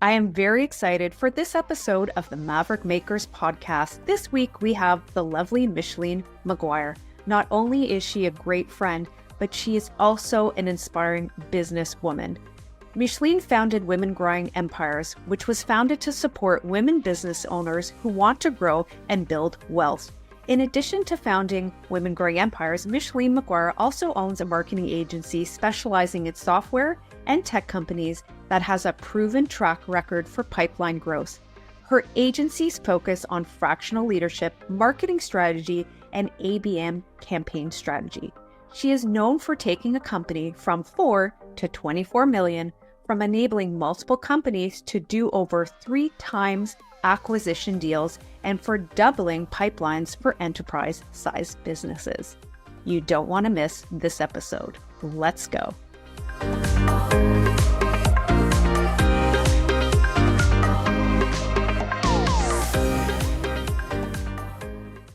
I am very excited for this episode of the Maverick Makers Podcast. This week we have the lovely Michelene Maguire. Not only is she a great friend, but she is also an inspiring businesswoman. Michelene founded Women Growing Empires, which was founded to support women business owners who want to grow and build wealth. In addition to founding Women Growing Empires, Michelene Maguire also owns a marketing agency specializing in software and tech companies that has a proven track record for pipeline growth. Her agencies focus on fractional leadership, marketing strategy, and ABM campaign strategy. She is known for taking a company from 4 to 24 million, from enabling multiple companies to do over 3 times acquisition deals, and for doubling pipelines for enterprise-sized businesses. You don't want to miss this episode. Let's go.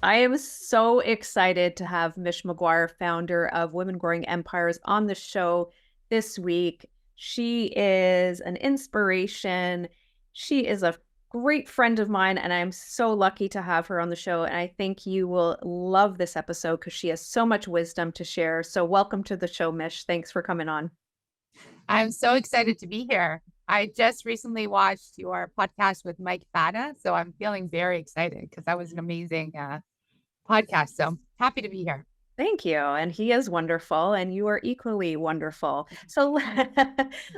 I am so excited to have Mish Maguire, founder of Women Growing Empires, on the show this week. She is an inspiration. She is a great friend of mine, and I'm so lucky to have her on the show. And I think you will love this episode because she has so much wisdom to share. So welcome to the show, Mish. Thanks for coming on. I'm so excited to be here. I just recently watched your podcast with Mike Fata, so I'm feeling very excited because that was an amazing podcast. So happy to be here. Thank you. And he is wonderful, and you are equally wonderful. So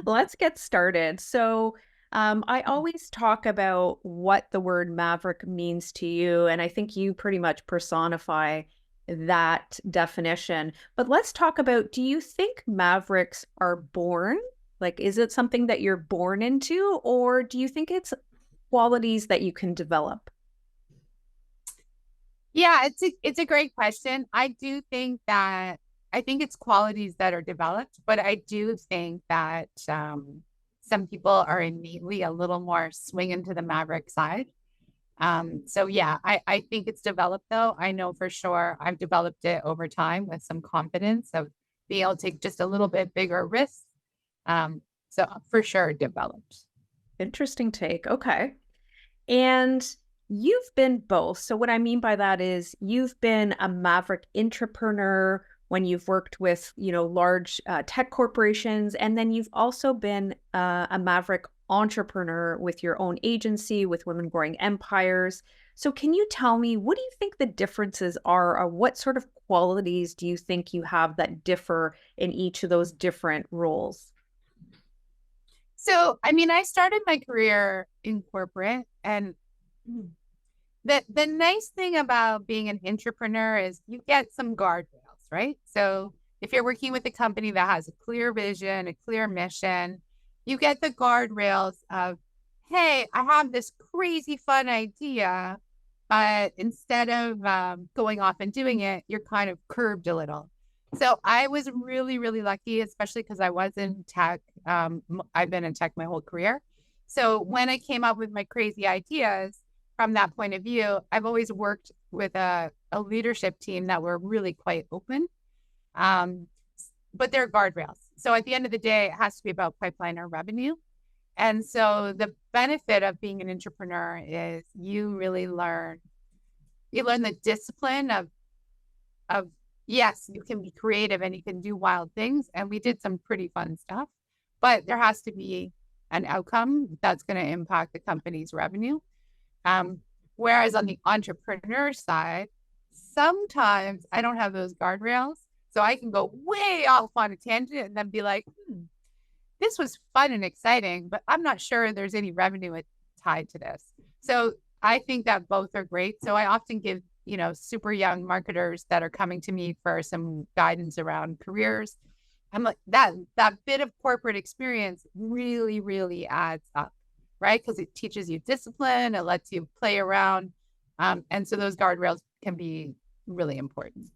let's get started. So I always talk about what the word maverick means to you, and I think you pretty much personify that definition. But let's talk about, do you think mavericks are born? Like, is it something that you're born into, or do you think it's qualities that you can develop? Yeah, it's a great question. I think it's qualities that are developed, but I do think that some people are innately a little more swinging to the maverick side. So yeah, I think it's developed though. I know for sure I've developed it over time with some confidence of being able to take just a little bit bigger risks. So for sure developed. Interesting take. Okay. And you've been both. So what I mean by that is you've been a maverick entrepreneur when you've worked with, large tech corporations, and then you've also been a maverick entrepreneur with your own agency, with Women Growing Empires. So can you tell me, what do you think the differences are, or what sort of qualities do you think you have that differ in each of those different roles? So, I started my career in corporate, and the nice thing about being an entrepreneur is you get some guardrails, right? So if you're working with a company that has a clear vision, a clear mission, you get the guardrails of, hey, I have this crazy fun idea, but instead of going off and doing it, you're kind of curbed a little. So I was really, really lucky, especially because I was in tech. I've been in tech my whole career. So when I came up with my crazy ideas, from that point of view, I've always worked with a leadership team that were really quite open, but they're guardrails. So at the end of the day, it has to be about pipeline or revenue. And so the benefit of being an entrepreneur is you really learn the discipline of yes, you can be creative and you can do wild things. And we did some pretty fun stuff, but there has to be an outcome that's going to impact the company's revenue. Whereas on the entrepreneur side, sometimes I don't have those guardrails. So I can go way off on a tangent and then be like, this was fun and exciting, but I'm not sure there's any revenue tied to this. So I think that both are great. So I often give, super young marketers that are coming to me for some guidance around careers. I'm like, that bit of corporate experience really, really adds up, right? Because it teaches you discipline, it lets you play around. And so those guardrails can be really important.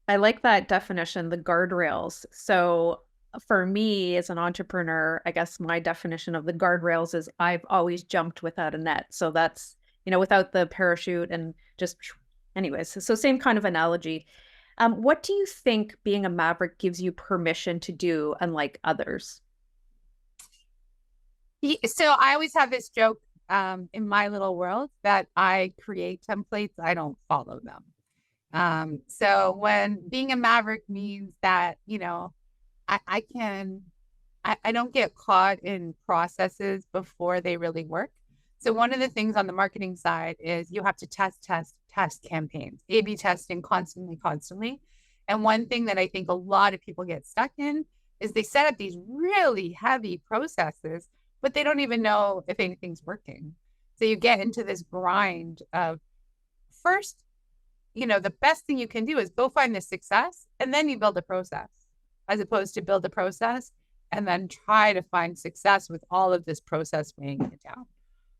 I like that definition, the guardrails. So for me as an entrepreneur, I guess my definition of the guardrails is I've always jumped without a net. So that's, without the parachute and just, anyways. So same kind of analogy. What do you think being a maverick gives you permission to do, unlike others? So I always have this joke in my little world that I create templates, I don't follow them. So when being a maverick means that, I can, I don't get caught in processes before they really work. So one of the things on the marketing side is you have to test campaigns, A/B testing constantly, constantly. And one thing that I think a lot of people get stuck in is they set up these really heavy processes, but they don't even know if anything's working. So you get into this grind of first, the best thing you can do is go find the success and then you build a process, as opposed to build a process and then try to find success with all of this process weighing it down.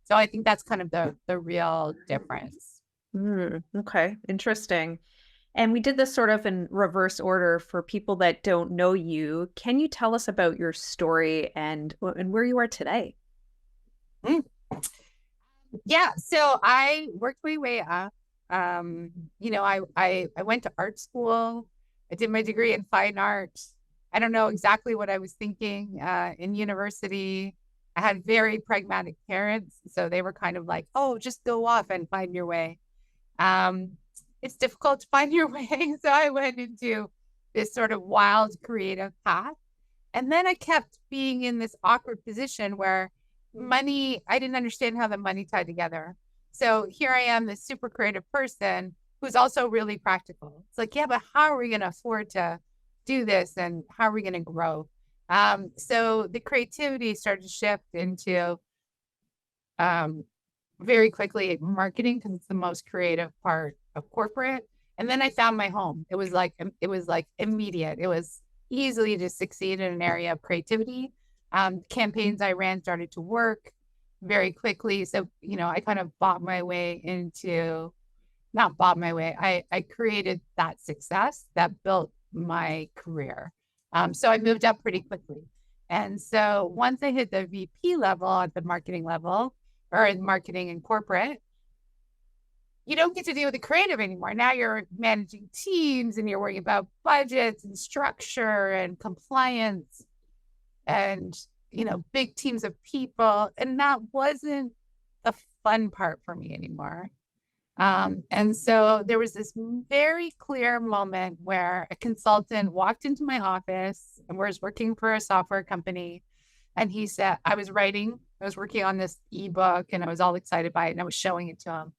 So I think that's kind of the real difference. Okay, interesting. And we did this sort of in reverse order for people that don't know you. Can you tell us about your story and where you are today? Mm. Yeah, so I worked my way up. I went to art school. I did my degree in fine arts. I don't know exactly what I was thinking in university. I had very pragmatic parents, so they were kind of like, "Oh, just go off and find your way." Um, it's difficult to find your way, so I went into this sort of wild creative path, and then I kept being in this awkward position where money, I didn't understand how the money tied together. So here I am, this super creative person who's also really practical. It's like, yeah, but how are we going to afford to do this? And how are we going to grow? So the creativity started to shift into very quickly marketing, because it's the most creative part of corporate. And then I found my home. It was like immediate. It was easily to succeed in an area of creativity. Campaigns I ran started to work very quickly. So, I kind of not bought my way. I created that success that built my career. So I moved up pretty quickly. And so once I hit the VP level at the marketing level, or in marketing and corporate, you don't get to deal with the creative anymore. Now you're managing teams and you're worrying about budgets and structure and compliance and, big teams of people. And that wasn't the fun part for me anymore. And so there was this very clear moment where a consultant walked into my office and was working for a software company. And he said, I was working on this ebook and I was all excited by it and I was showing it to him.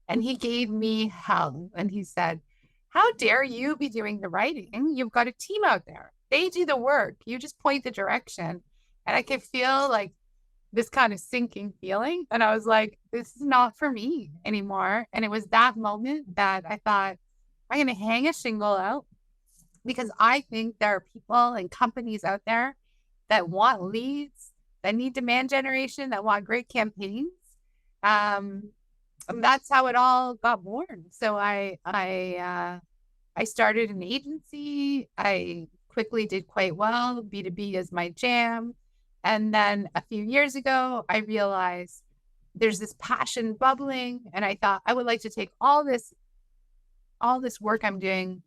And he gave me hell and he said, how dare you be doing the writing? You've got a team out there. They do the work. You just point the direction. And I could feel like this kind of sinking feeling. And I was like, this is not for me anymore. And it was that moment that I thought, I'm going to hang a shingle out, because I think there are people and companies out there that want leads, that need demand generation, that want great campaigns. And that's how it all got born. So I started an agency. I quickly did quite well. B2B is my jam. And then a few years ago, I realized there's this passion bubbling. And I thought I would like to take all this work I'm doing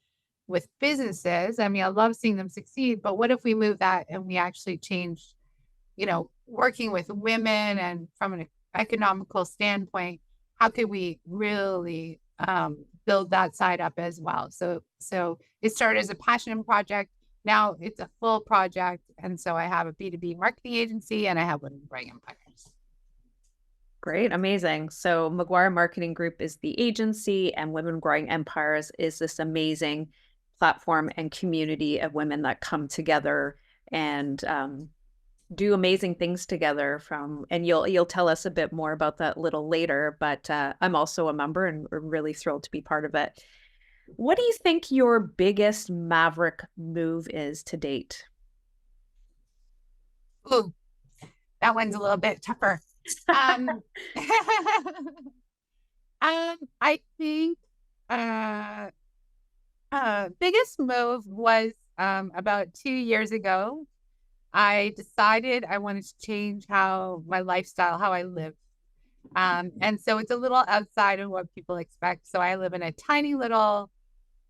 with businesses. I mean, I love seeing them succeed, but what if we move that and we actually change, working with women, and from an economical standpoint, how could we really build that side up as well? So it started as a passion project. Now it's a full project. And so I have a B2B marketing agency and I have Women Growing Empires. Great. Amazing. So Maguire Marketing Group is the agency and Women Growing Empires is this amazing platform and community of women that come together and do amazing things together and you'll tell us a bit more about that a little later, but I'm also a member and we're really thrilled to be part of it. What do you think your biggest maverick move is to date? Ooh, that one's a little bit tougher. I think biggest move was about 2 years ago. I decided I wanted to change how I live. And so it's a little outside of what people expect. So I live in a tiny little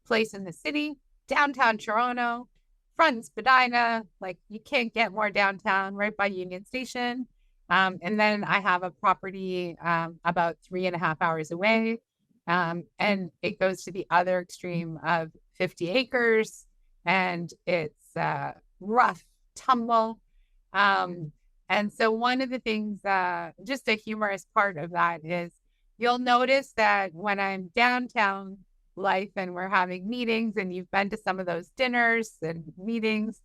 place in the city, downtown Toronto, front Spadina. Like, you can't get more downtown, right by Union Station. And then I have a property about 3.5 hours away. And it goes to the other extreme of 50 acres, and it's rough, tumble. And so one of the things, just a humorous part of that is you'll notice that when I'm downtown life and we're having meetings, and you've been to some of those dinners and meetings,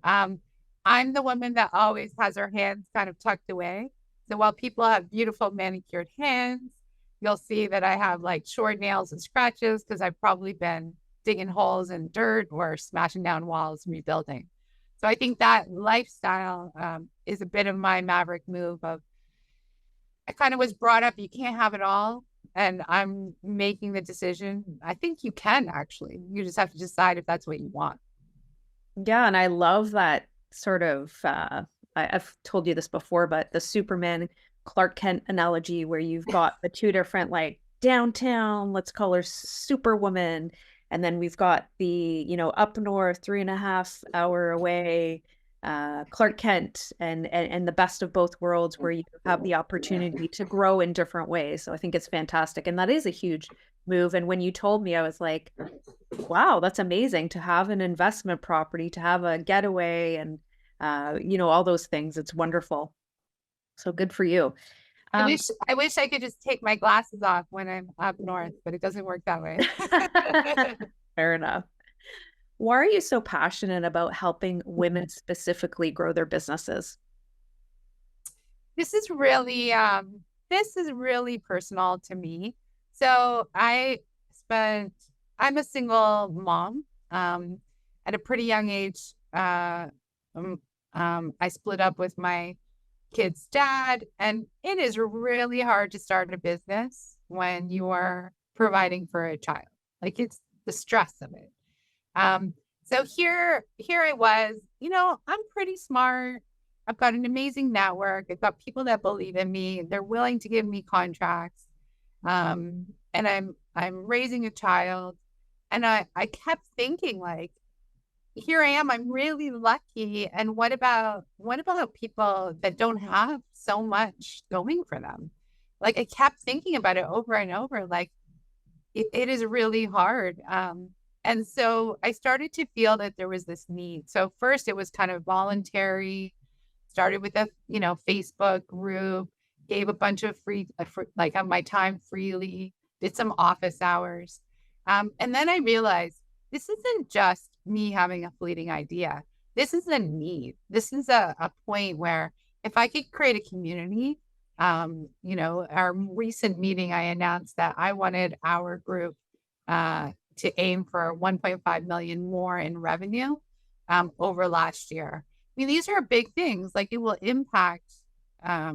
I'm the woman that always has her hands kind of tucked away. So while people have beautiful manicured hands, you'll see that I have like short nails and scratches because I've probably been digging holes in dirt or smashing down walls and rebuilding. So I think that lifestyle is a bit of my Maverick move of, I kind of was brought up, you can't have it all. And I'm making the decision. I think you can actually. You just have to decide if that's what you want. Yeah, and I love that sort of, I've told you this before, but the Superman Clark Kent analogy where you've got the two different, like downtown, let's call her Superwoman, and then we've got the, up north, 3.5 hour away, Clark Kent, and the best of both worlds where you have the opportunity to grow in different ways. So I think it's fantastic. And that is a huge move. And when you told me, I was like, wow, that's amazing to have an investment property, to have a getaway and, all those things. It's wonderful. So good for you. I wish I could just take my glasses off when I'm up north, but it doesn't work that way. Fair enough. Why are you so passionate about helping women specifically grow their businesses? This is really personal to me. So I'm a single mom. At a pretty young age, I split up with my kid's dad, and it is really hard to start a business when you are providing for a child. Like, it's the stress of it. So here I was, I'm pretty smart. I've got an amazing network. I've got people that believe in me. They're willing to give me contracts. And I'm raising a child. And I kept thinking, like, here I am, I'm really lucky. And what about people that don't have so much going for them? Like, I kept thinking about it over and over, like, it is really hard. And so I started to feel that there was this need. So first it was kind of voluntary, started with a, Facebook group, gave a bunch of free, like on my time freely, did some office hours. And then I realized this isn't just me having a fleeting idea. This is a need. This is a point where if I could create a community, our recent meeting, I announced that I wanted our group to aim for 1.5 million more in revenue over last year. I mean, these are big things. Like, it will impact a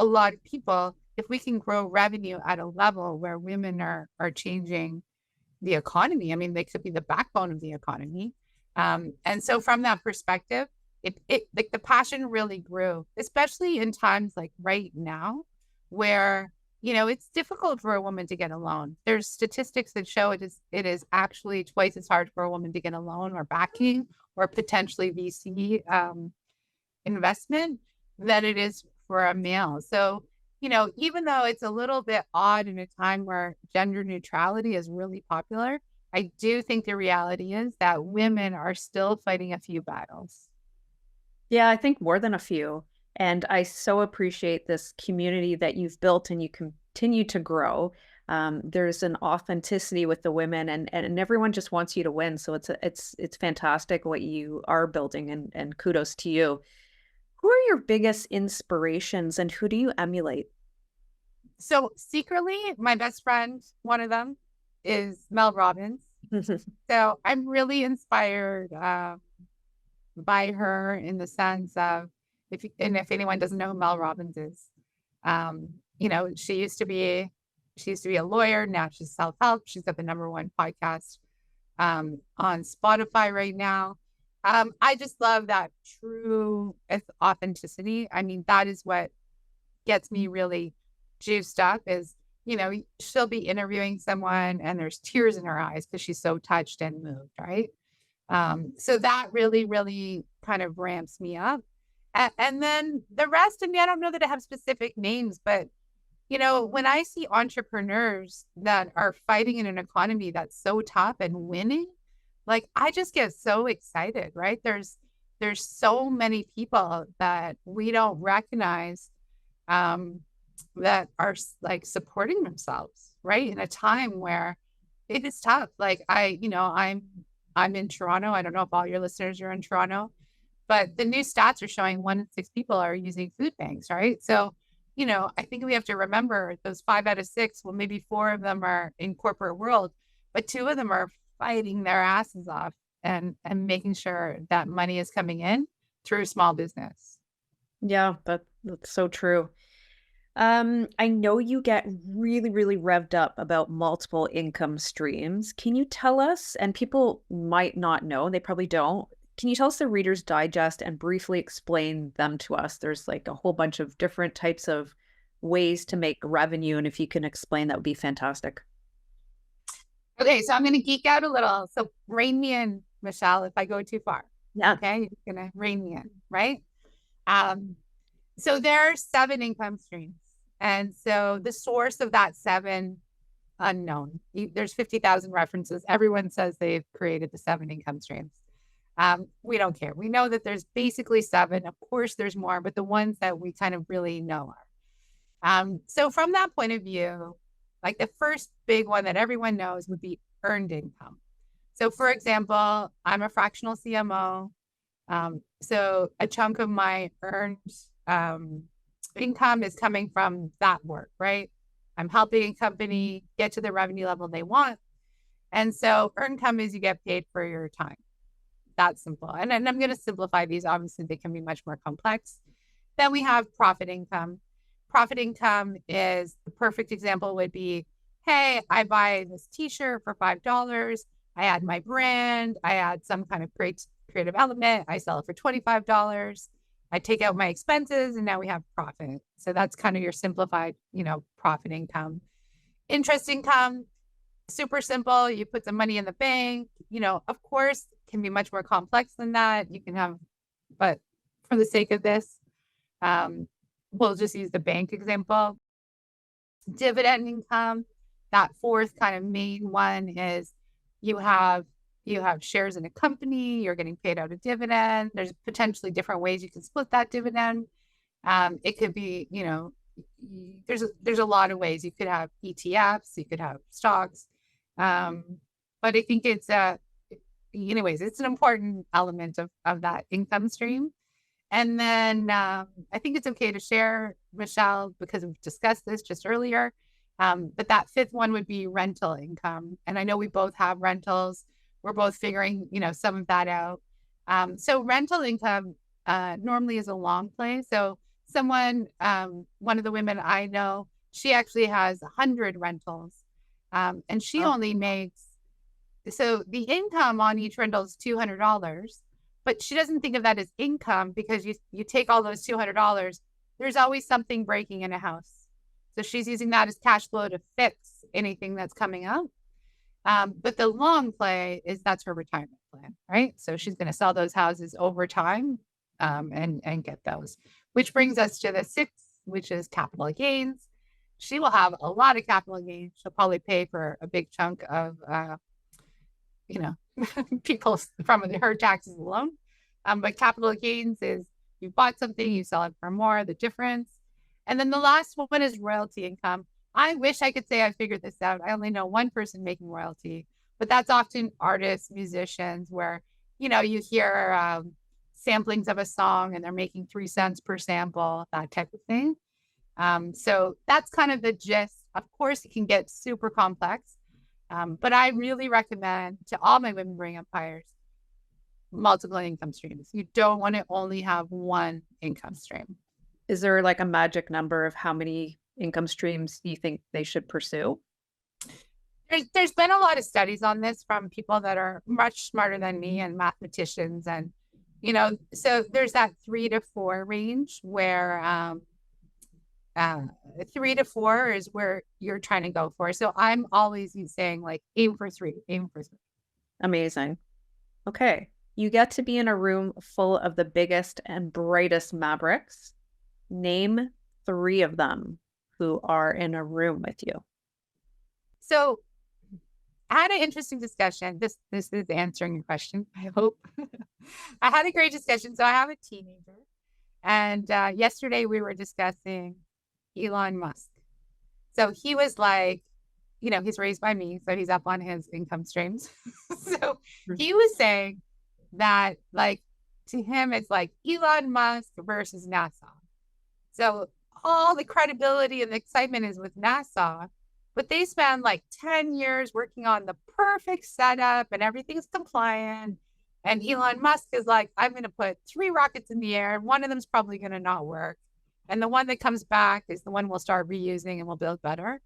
lot of people if we can grow revenue at a level where women are changing the economy. I mean, they could be the backbone of the economy. And so from that perspective, it like the passion really grew, especially in times like right now, where it's difficult for a woman to get a loan. There's statistics that show it is actually twice as hard for a woman to get a loan or backing or potentially VC investment than it is for a male. So, even though it's a little bit odd in a time where gender neutrality is really popular, I do think the reality is that women are still fighting a few battles. Yeah, I think more than a few. And I so appreciate this community that you've built and you continue to grow. There's an authenticity with the women, and everyone just wants you to win. So it's fantastic what you are building, and kudos to you. Who are your biggest inspirations and who do you emulate? So secretly, my best friend, one of them, is Mel Robbins. So I'm really inspired by her in the sense of, if anyone doesn't know who Mel Robbins is, she used to be a lawyer. Now she's self-help. She's got the #1 podcast on Spotify right now. I just love that true authenticity. I mean, that is what gets me really juiced up is, she'll be interviewing someone and there's tears in her eyes because she's so touched and moved, right? So that really, really kind of ramps me up. And then the rest, I mean, I don't know that I have specific names, but when I see entrepreneurs that are fighting in an economy that's so tough and winning, like I just get so excited, right? There's so many people that we don't recognize um, that are like supporting themselves, right? In a time where it is tough. Like I'm in Toronto. I don't know if all your listeners are in Toronto, but the new stats are showing 1 in 6 people are using food banks, right? So, I think we have to remember those 5 out of 6, well, maybe 4 of them are in corporate world, but 2 of them are fighting their asses off and making sure that money is coming in through small business. Yeah, that's so true. I know you get really, really revved up about multiple income streams. Can you tell us, and people might not know, they probably don't, can you tell us the Reader's Digest and briefly explain them to us? There's like a whole bunch of different types of ways to make revenue, and if you can explain, that would be fantastic. Okay, so I'm going to geek out a little. So rein me in, Michelle, if I go too far. Yeah. Okay, you're going to rein me in, right? So there are 7 income streams. And so the source of that 7, unknown. There's 50,000 references. Everyone says they've created the 7 income streams. We don't care. We know that there's basically 7. Of course, there's more, but the ones that we kind of really know are. So from that point of view, like the first big one that everyone knows would be earned income. So for example, I'm a fractional CMO. So a chunk of my earned income is coming from that work, right? I'm helping a company get to the revenue level they want. And so earned income is you get paid for your time. That's simple. And I'm going to simplify these. Obviously, they can be much more complex. Then we have profit income. Profit income is the perfect example would be, hey, I buy this t-shirt for $5. I add my brand. I add some kind of creative element. I sell it for $25. I take out my expenses and now we have profit. So that's kind of your simplified, profit income. Interest income, super simple. You put some money in the bank, of course, can be much more complex than that. You can have, but for the sake of this, we'll just use the bank example. Dividend income, that fourth kind of main one is you have shares in a company, you're getting paid out a dividend. There's potentially different ways you can split that dividend. It could be, there's a lot of ways. You could have ETFs, you could have stocks. But I think it's anyways, it's an important element of that income stream. And then I think it's okay to share, Michelle, because we've discussed this just earlier. But that fifth one would be rental income. And I know we both have rentals. We're both figuring, some of that out. So rental income normally is a long play. So someone, one of the women I know, she actually has 100 rentals. And she only makes, so the income on each rental is $200. But she doesn't think of that as income because you take all those $200, there's always something breaking in a house. So she's using that as cash flow to fix anything that's coming up. But the long play is that's her retirement plan, right? So she's going to sell those houses over time and get those, which brings us to the 6th, which is capital gains. She will have a lot of capital gains. She'll probably pay for a big chunk of, people from her taxes alone. But capital gains is you bought something, you sell it for more, the difference. And then the last one is royalty income. I wish I could say I figured this out. I only know one person making royalty, but that's often artists, musicians, where, you hear samplings of a song and they're making 3 cents per sample, that type of thing. So that's kind of the gist. Of course, it can get super complex. But I really recommend to all my Women Growing Empires, multiple income streams. You don't want to only have one income stream. Is there like a magic number of how many income streams you think they should pursue? There's been a lot of studies on this from people that are much smarter than me and mathematicians. And, so there's that 3 to 4 range where 3 to 4 is where you're trying to go for. So I'm always saying like aim for 3. Amazing. Okay. You get to be in a room full of the biggest and brightest mavericks. Name 3 of them who are in a room with you. So I had an interesting discussion. This is answering your question, I hope. I had a great discussion. So I have a teenager. And yesterday we were discussing Elon Musk. So he was like, he's raised by me, so he's up on his income streams. So he was saying that, like, to him, it's like Elon Musk versus NASA. So all the credibility and the excitement is with NASA, but they spend like 10 years working on the perfect setup and everything's compliant. And Elon Musk is like, I'm going to put 3 rockets in the air. One of them's probably going to not work. And the one that comes back is the one we'll start reusing and we'll build better.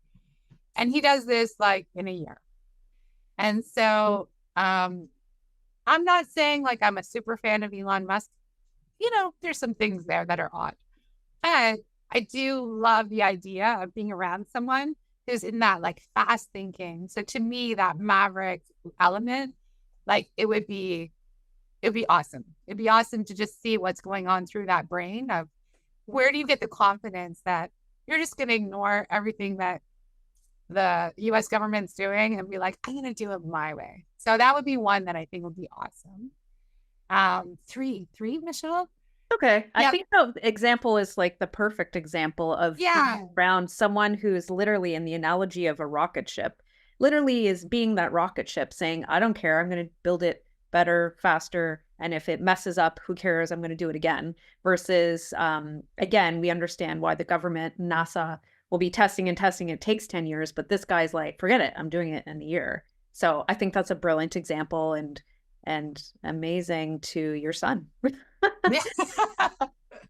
And he does this like in a year. And so I'm not saying like I'm a super fan of Elon Musk. There's some things there that are odd. But I do love the idea of being around someone who's in that like fast thinking. So to me, that maverick element, like it would be awesome. It'd be awesome to just see what's going on through that brain of where do you get the confidence that you're just going to ignore everything that the US government's doing and be like, I'm going to do it my way. So that would be one that I think would be awesome. Three, Michelle? Okay. I think the example is like the perfect example of around someone who's literally in the analogy of a rocket ship, literally is being that rocket ship saying, I don't care. I'm going to build it better, faster. And if it messes up, who cares? I'm going to do it again. Versus, again, we understand why the government, NASA, will be testing and testing. It takes 10 years, but this guy's like, forget it. I'm doing it in a year. So I think that's a brilliant example and amazing to your son.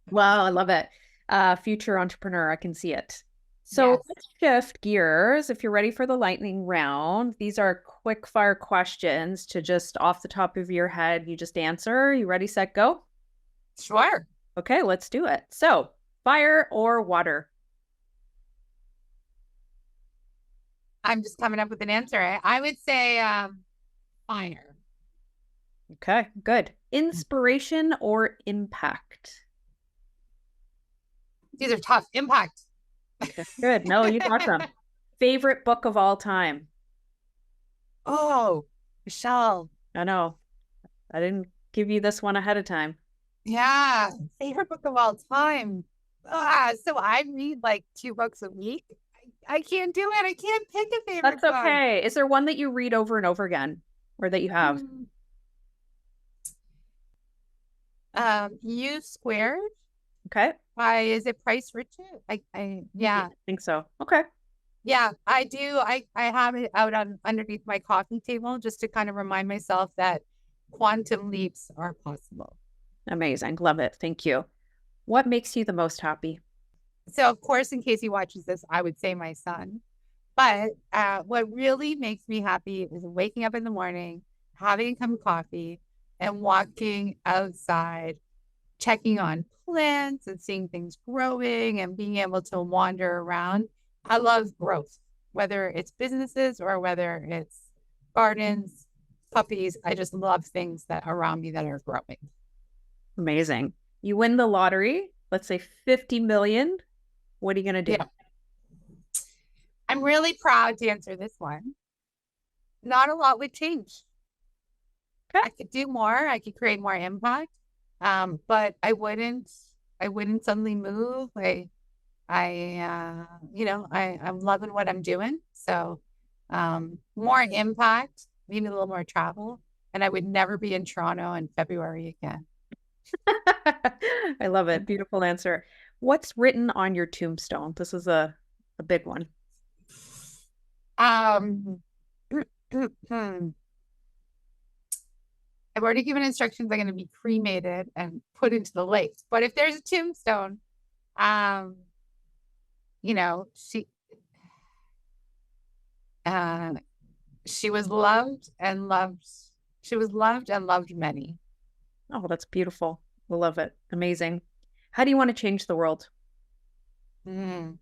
Wow, I love it. Future entrepreneur, I can see it. So let's shift gears. If you're ready for the lightning round, these are quick fire questions to just off the top of your head. You just answer. You ready, set, go? Sure. Okay, let's do it. So fire or water? I'm just coming up with an answer. I would say fire. Okay, good. Inspiration or impact? These are tough. Impact. Good. No, you got them. Favorite book of all time? Oh, Michelle. I know. I didn't give you this one ahead of time. Yeah. Favorite book of all time. So I read like 2 books a week. I can't do it. I can't pick a favorite. That's okay. Is there one that you read over and over again or that you have? U Squared. Okay. Is it Price Richard? I think so. Okay. Yeah, I do. I have it out underneath my coffee table just to kind of remind myself that quantum leaps are possible. Amazing. Love it. Thank you. What makes you the most happy? So, of course, in case he watches this, I would say my son. But what really makes me happy is waking up in the morning, having a cup of coffee, and walking outside, checking on plants and seeing things growing and being able to wander around. I love growth, whether it's businesses or whether it's gardens, puppies. I just love things that are around me that are growing. Amazing. You win the lottery, let's say 50 million. What are you going to do? Yeah. I'm really proud to answer this one. Not a lot would change. Okay. I could do more. I could create more impact. But I wouldn't suddenly move. I'm loving what I'm doing. So, more impact, maybe a little more travel, and I would never be in Toronto in February again. I love it. Beautiful answer. What's written on your tombstone? This is a big one. I've already given instructions. I'm going to be cremated and put into the lake. But if there's a tombstone, she was loved and loved. She was loved and loved many. Oh, that's beautiful. I love it. Amazing. How do you want to change the world? I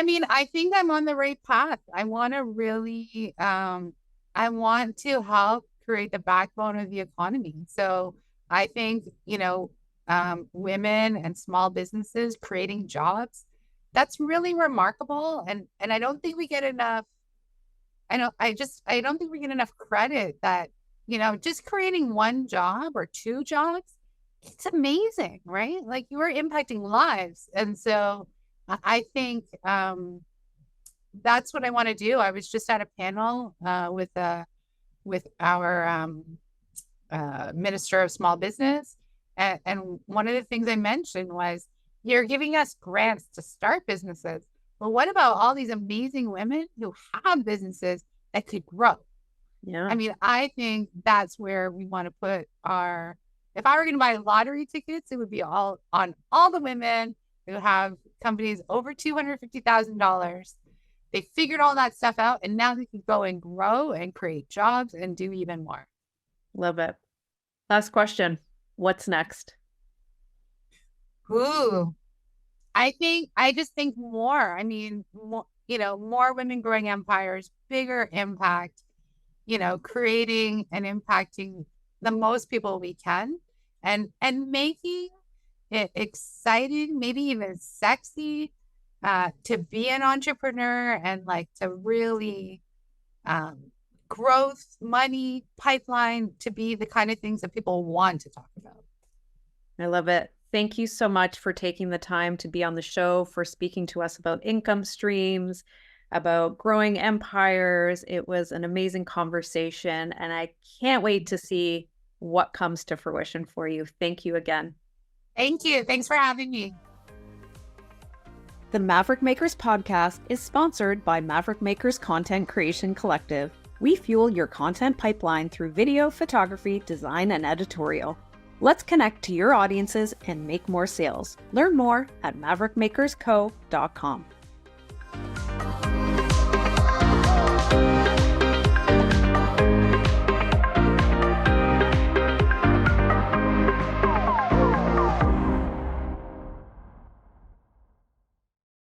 mean, I think I'm on the right path. I want to really, I want to help create the backbone of the economy. So I think, women and small businesses creating jobs, that's really remarkable. And I don't think we get enough. I don't think we get enough credit that, just creating one job or two jobs, it's amazing, right? Like, you are impacting lives. And so I think that's what I want to do. I was just at a panel with our Minister of Small Business. And one of the things I mentioned was, you're giving us grants to start businesses. But what about all these amazing women who have businesses that could grow? Yeah. I mean, I think that's where we want to put if I were going to buy lottery tickets, it would be all on all the women who have companies over $250,000. They figured all that stuff out, and now they can go and grow and create jobs and do even more. Love it. Last question. What's next? Ooh, I just think more. I mean, more women growing empires, bigger impact, creating and impacting the most people we can, and making it exciting, maybe even sexy, to be an entrepreneur, and like to really growth, money, pipeline, to be the kind of things that people want to talk about. I love it. Thank you so much for taking the time to be on the show, for speaking to us about income streams, about growing empires. It was an amazing conversation, and I can't wait to see what comes to fruition for you. Thank you again. Thank you. Thanks for having me. The Maverick Makers Podcast is sponsored by Maverick Makers Content Creation Collective. We fuel your content pipeline through video, photography, design, and editorial. Let's connect to your audiences and make more sales. Learn more at maverickmakersco.com.